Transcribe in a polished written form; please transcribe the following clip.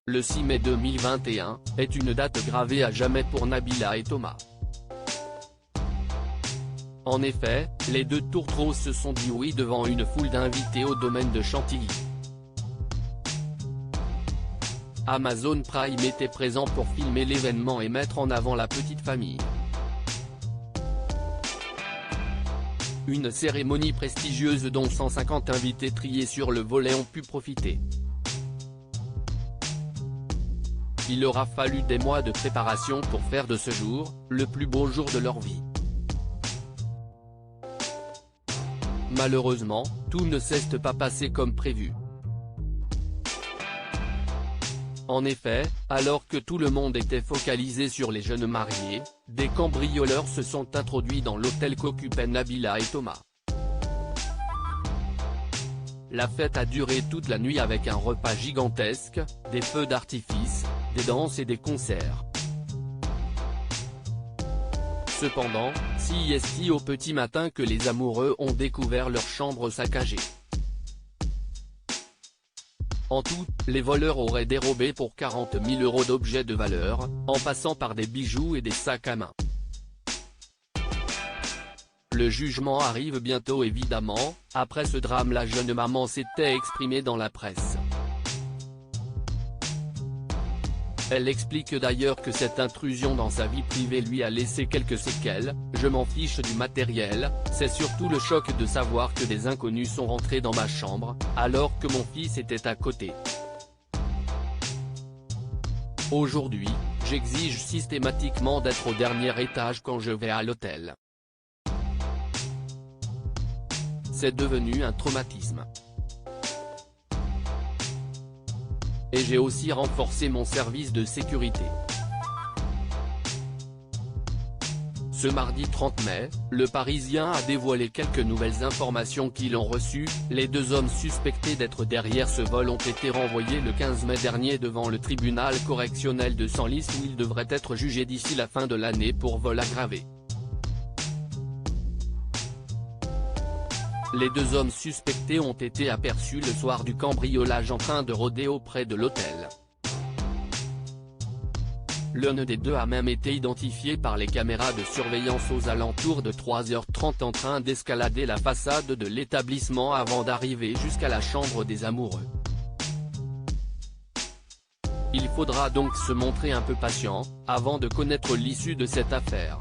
Le 6 mai 2021 est une date gravée à jamais pour Nabila et Thomas. En effet, les deux tourtereaux se sont dit oui devant une foule d'invités au domaine de Chantilly. Amazon Prime était présent pour filmer l'événement et mettre en avant la petite famille. Une cérémonie prestigieuse dont 150 invités triés sur le volet ont pu profiter. Il aura fallu des mois de préparation pour faire de ce jour, le plus beau jour de leur vie. Malheureusement, tout ne s'est pas passé comme prévu. En effet, alors que tout le monde était focalisé sur les jeunes mariés, des cambrioleurs se sont introduits dans l'hôtel qu'occupaient Nabila et Thomas. La fête a duré toute la nuit avec un repas gigantesque, des feux d'artifice, des danses et des concerts. Cependant, c'est au petit matin que les amoureux ont découvert leur chambre saccagée. En tout, les voleurs auraient dérobé pour 40 000 € d'objets de valeur, en passant par des bijoux et des sacs à main. Le jugement arrive bientôt évidemment. Après ce drame, la jeune maman s'était exprimée dans la presse. Elle explique d'ailleurs que cette intrusion dans sa vie privée lui a laissé quelques séquelles. « Je m'en fiche du matériel, c'est surtout le choc de savoir que des inconnus sont rentrés dans ma chambre, alors que mon fils était à côté. Aujourd'hui, j'exige systématiquement d'être au dernier étage quand je vais à l'hôtel. C'est devenu un traumatisme. Et j'ai aussi renforcé mon service de sécurité. » Ce mardi 30 mai, Le Parisien a dévoilé quelques nouvelles informations qui l'ont reçu. Les deux hommes suspectés d'être derrière ce vol ont été renvoyés le 15 mai dernier devant le tribunal correctionnel de Senlis où ils devraient être jugés d'ici la fin de l'année pour vol aggravé. Les deux hommes suspectés ont été aperçus le soir du cambriolage en train de rôder auprès de l'hôtel. L'un des deux a même été identifié par les caméras de surveillance aux alentours de 3h30 en train d'escalader la façade de l'établissement avant d'arriver jusqu'à la chambre des amoureux. Il faudra donc se montrer un peu patient, avant de connaître l'issue de cette affaire.